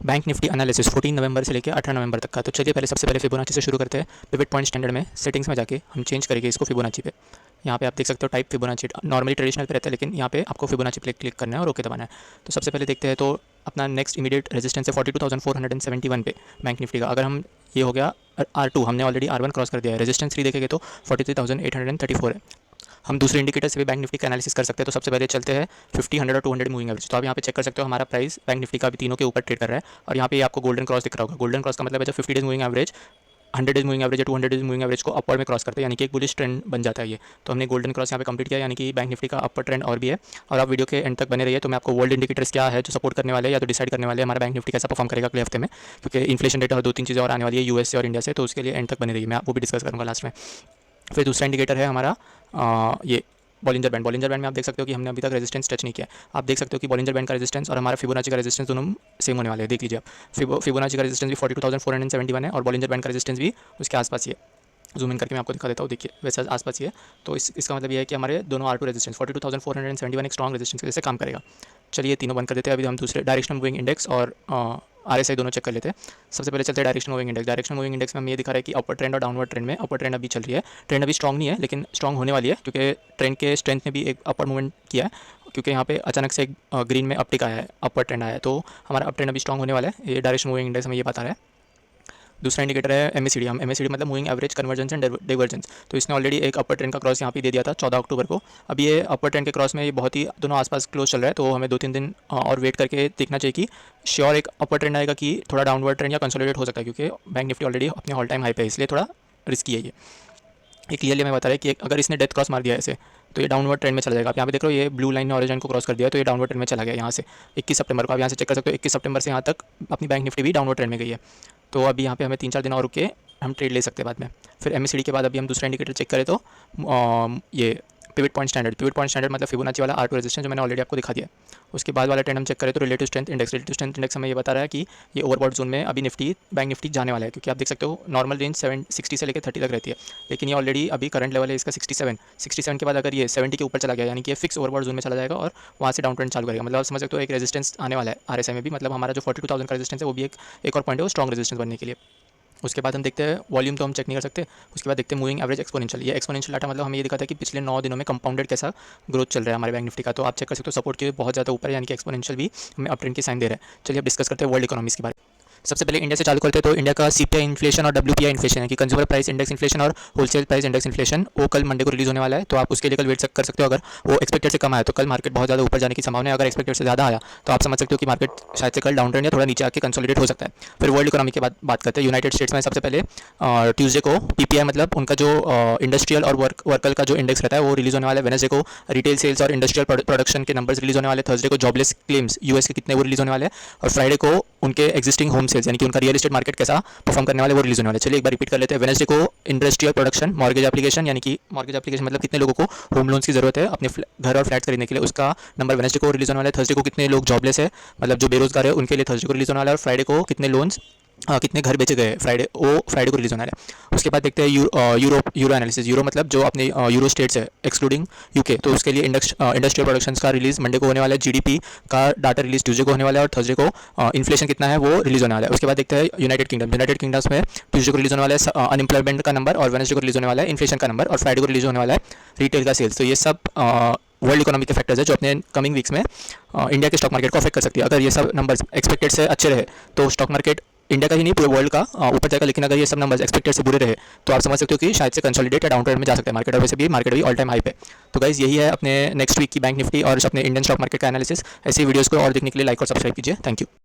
Bank Nifty analysis 14 नवंबर से लेकर 18 नवंबर तक का। तो चलिए पहले सबसे पहले फिबोनाची से शुरू करते हैं। पिवट पॉइंट स्टैंडर्ड में सेटिंग्स में जाके हम चेंज करेंगे इसको फिबोनाची पे। यहाँ पे आप देख सकते हो टाइप फिबोनाची, नॉर्मली ट्रेडिशनल पे रहता है, लेकिन यहाँ पे आपको फिबोनाची पे क्लिक करना है और ओके दबाना है। तो सबसे पहले देखते हैं, तो अपना नेक्स्ट इमीडिएट रेजिस्टेंस है 42,471 पे बैंक निफ्टी का। अगर हम ये हो गया R2, हमने ऑलरेडी R1 क्रॉस कर दिया है। रेजिस्टेंस 3 देखेंगे तो 43,834 है। हम दूसरे इंडिकेटर से भी बैंक निफ्टी का एनालिसिस कर सकते हैं। तो सबसे पहले चलते हैं 50, 100 और 200 मूविंग एवरेज। तो आप यहाँ पे चेक कर सकते हो हमारा प्राइस बैंक निफ्टी का भी तीनों के ऊपर ट्रेड कर रहा है। और यहाँ पे आपको गोल्डन क्रॉस दिख रहा होगा। गोल्डन क्रॉस का मतलब है जब 50 days moving average, 100 days moving average या 200 डेज मूविंग एवरेज को अपवर्ड में क्रॉस करते हैं, यानी कि एक बुलिश ट्रेंड बन जाता है ये। तो हमने गोल्डन क्रॉस यहाँ पे कंप्लीट किया, यानी कि बैंक निफ्टी का अपर ट्रेंड और भी है। और आप वीडियो के एंड तक बने रहिए, तो मैं आपको वर्ल्ड इंडिकेटर्स क्या है जो सपोर्ट करने वाले हैं या तो डिसाइड करने वाले हैं हमारा बैंक निफ्टी कैसा परफॉर्म करेगा अगले हफ्ते में, क्योंकि इन्फ्लेशन डेटा और 2-3 चीज़ें और आने वाली है यूएस से और इंडिया से। तो उसके लिए एंड तक बने रहिए, मैं आपको भी डिस्कस करूँगा लास्ट में। फिर दूसरा इंडिकेटर है हमारा ये बॉलिंजर बैंड। बॉलिंजर बैंड में आप देख सकते हो कि हमने अभी तक रेजिस्टेंस टच नहीं किया। आप देख सकते हो कि बॉलिंजर बैंड का रेजिस्टेंस और हमारा फिबोनाची का रेजिस्टेंस दोनों सेम होने वाले हैं। देख लीजिए आप, फिबोनाची का रेजिस्टेंस भी 42,471 है और बॉलिंजर बैंड का रेजिस्टेंस भी उसके आसपास ही है। जूम इन करके मैं आपको दिखा देता हूँ, देखिए वैसे आसपास ही है। तो इसका मतलब ये है कि हमारे दोनों R2 रेजिस्टेंस 42,471 एक स्ट्रॉन्ग रेजिस्टेंस के जैसे काम करेगा। चलिए तीनों बंद कर देते हैं। अभी हम दूसरे डायरेक्शनल मूविंग इंडेक्स और RSI दोनों चेक कर लेते हैं। सबसे पहले चलते हैं directional moving index. Directional moving index में हमें ये दिखा रहा है कि अपर ट्रेंड और डाउनवर्ड ट्रेंड में अपर ट्रेंड अभी चल रही है। ट्रेंड अभी स्ट्रॉन्ग नहीं है, लेकिन स्ट्रॉन्ग होने वाली है, क्योंकि ट्रेंड के स्ट्रेंथ ने भी एक अपर मूवमेंट किया है, क्योंकि यहाँ पे अचानक से एक ग्रीन में अपटिक आया है, अपर ट्रेंड आया है। तो हमारा अप ट्रेंड अभी स्ट्रॉन्ग होने वाला है। ये डायरेक्शनल मूविंग इंडेक्स हमें ये बता रहा है। दूसरा इंडिकेटर है MACD। हम MACD मतलब moving average convergence and divergence. तो इसने ऑलरेडी एक अपर ट्रेंड का क्रॉस यहाँ पे दे दिया था 14 अक्टूबर को। अब ये अपर ट्रेंड के क्रॉस में ये बहुत ही दोनों आसपास क्लोज चल रहा है। तो हमें 2-3 दिन और वेट करके देखना चाहिए कि श्योर एक अपर ट्रेंड आएगा कि थोड़ा डाउनवर्ड ट्रेंड या कंसोलिडेट हो सकता है, क्योंकि बैंक निफ्टी ऑलरेडी अपने ऑल टाइम हाई पे है, इसलिए थोड़ा रिस्की है ये क्लियरली हमें बता रहा है कि अगर इसने डेथ क्रॉस मार दिया ऐसे तो ये डाउनवर्ड ट्रेंड में चला जाएगा। आप यहाँ पे देख रहे हो ये ब्लू लाइन ने ऑरेंज लाइन को क्रॉस कर दिया, तो ये डाउनवर्ड ट्रेंड में चला गया यहाँ से 21 सितंबर को। आप यहाँ से चेक कर सकते हो 21 सितंबर से यहाँ तक अपनी बैंक निफ्टी भी डाउनवर्ड ट्रेंड में गई है। तो अभी यहाँ पे हमें 3-4 दिन और रुक के हम ट्रेड ले सकते हैं बाद में। फिर MACD के बाद अभी हम दूसरा इंडिकेटर चेक करें तो ये pivot point standard. Pivot point standard मतलब फिबोनाची वाला R2 रेजिस्टेंस जो मैंने ऑलरेडी आपको दिखा दिया। उसके बाद वाला ट्रेंड हम चेक करें तो relative strength index. Relative strength index हमें ये बता रहा है कि ये ओवरबॉट जोन में अभी बैंक निफ्टी जाने वाला है, क्योंकि आप देख सकते हो नॉर्मल रेंज 60 से लेकर 30 तक रहती है, लेकिन ये ऑलरेडी अभी करंट लेवल है इसका 67 के बाद अगर ये 70 के ऊपर चला गया, यानी कि ये फिक्स ओवरबॉट जोन में चला जाएगा और वहाँ से डाउन ट्रेंड चालू करेगा। मतलब आप समझ सकते हो एक रेजिस्टेंस आने वाला है RSI में भी। मतलब हमारा जो 42,000 का रेजिस्टेंस है वो भी एक और पॉइंट है वो स्ट्रॉन्ग रेजिस्टेंस बनने के लिए। उसके बाद हम देखते हैं वॉल्यूम, तो हम चेक नहीं कर सकते। उसके बाद देखते हैं मूविंग एवरेज एक्सपोनेंशियल। ये एक्सपोनेंशियल डाटा मतलब हमें ये दिखाता है कि पिछले 9 दिनों में कंपाउंडेड कैसा ग्रोथ चल रहा है हमारे बैंक निफ्टी का। तो आप चेक कर सकते हो सपोर्ट के बहुत ज़्यादा ऊपर है, यानी कि एक्सपोनेंशियल भी हमें अप ट्रेंड की साइन दे रहा है। चलिए अब डिस्कस करते हैं वर्ल्ड इकोनॉमीज के बारे में। सबसे पहले इंडिया से चालू करते हैं। तो इंडिया का CPI इन्फ्लेशन और WPI इन्फ्लेशन है कि कंज्यूमर प्राइस इंडेक्स इन्फ्लेशन और होलसेल प्राइस इंडेक्स इन्फ्लेशन, वो कल मंडे को रिलीज होने वाला है। तो आप उसके लिए कल वेट कर सकते हो। अगर वो एक्सपेक्टेड से कम आया तो कल मार्केट बहुत ज़्यादा ऊपर जाने की संभावना है। अगर एक्सपेक्टेड से ज़्यादा आया तो आप समझ सकते हो कि मार्केट शायद से कल डाउन ट्रेंड या थोड़ा नीचे आके कंसोलिडेट हो सकता है। फिर वर्ल्ड इकोनॉमी की बात करते हैं। यूनाइटेड स्टेट्स में सबसे पहले ट्यूसडे को PPI मतलब उनका जो इंडस्ट्रियल और वर्कल का जो इंडेक्स रहता है वो रिलीज होने वाला है। वेडनेसडे को रिटेल सेल्स और इंडस्ट्रियल प्रोडक्शन के नंबर्स रिलीज होने वाले। थर्सडे को जॉबलेस क्लेम्स US के कितने वो रिलीज होने वाले हैं। और फ्राइडे को उनके एग्जिस्टिंग होम सेल्स यानी कि उनका रियल एस्टेट मार्केट कैसा परफॉर्म करने वाले वो रिलीज होने वाले। चलिए एक बार रिपीट कर लेते हैं। वेडनेसडे को इंडस्ट्रियल प्रोडक्शन मॉर्गेज एप्लीकेशन, यानी कि मॉर्गेज एप्लीकेशन मतलब कितने लोगों को होम लोन्स की जरूरत है अपने घर और फ्लैट्स खरीदने के लिए, उसका नंबर वेडनेसडे को रिलीज होने वाला है। थर्सडे को कितने लोग जॉबलेस है मतलब जो बेरोजगार है उनके लिए थर्सडे को रिलीज होने वाला है। और फ्राइडे को कितने लोन्स कितने घर बेचे गए फ्राइडे को रिलीज होना है। उसके बाद देखते हैं यूरो एनालिसिस। यूरो मतलब जो अपने यूरो स्टेट्स है एक्सक्लूडिंग UK, तो उसके लिए इंडस्ट्रियल प्रोडक्शंस का रिलीज मंडे को होने वाला है। GDP का डाटा रिलीज ट्यूसडे को होने वाला है और थर्सडे को इन्फ्लेशन कितना है वो रिलीज होने वाला है। उसके बाद देखते हैं यूनाइटेड किंगडम्स में ट्यूसडे को रिलीज होने वाला है अनएम्प्लॉयमेंट का नंबर और वेडनेसडे को रिलीज होने वाला है इन्फ्लेशन का नंबर और फ्राइडे को रिलीज होने वाला है रिटेल का सेल्स। तो ये सब वर्ल्ड इकोनॉमी के फैक्टर्स है जो अपने कमिंग वीक्स में इंडिया के स्टॉक मार्केट को अफेक्ट कर सकती है। अगर ये सब नंबर्स एक्सपेक्टेड से अच्छे रहे तो स्टॉक मार्केट इंडिया का ही नहीं पूरे वर्ल्ड का ऊपर जाएगा, लेकिन अगर ये सब नंबर्स एक्सपेक्टेड से बुरे रहे तो आप समझ सकते हो कि शायद से कंसोलिडेट या डाउन ट्रेंड में जा सकता है मार्केट। और वैसे भी मार्केट भी ऑल टाइम हाई पे। तो गाइस यही है अपने नेक्स्ट वीक की बैंक निफ्टी और अपने इंडियन स्टॉक मार्केट का एनालिसिस। ऐसी वीडियोस को और देखने के लिए लाइक और सब्सक्राइब कीजिए। Thank you.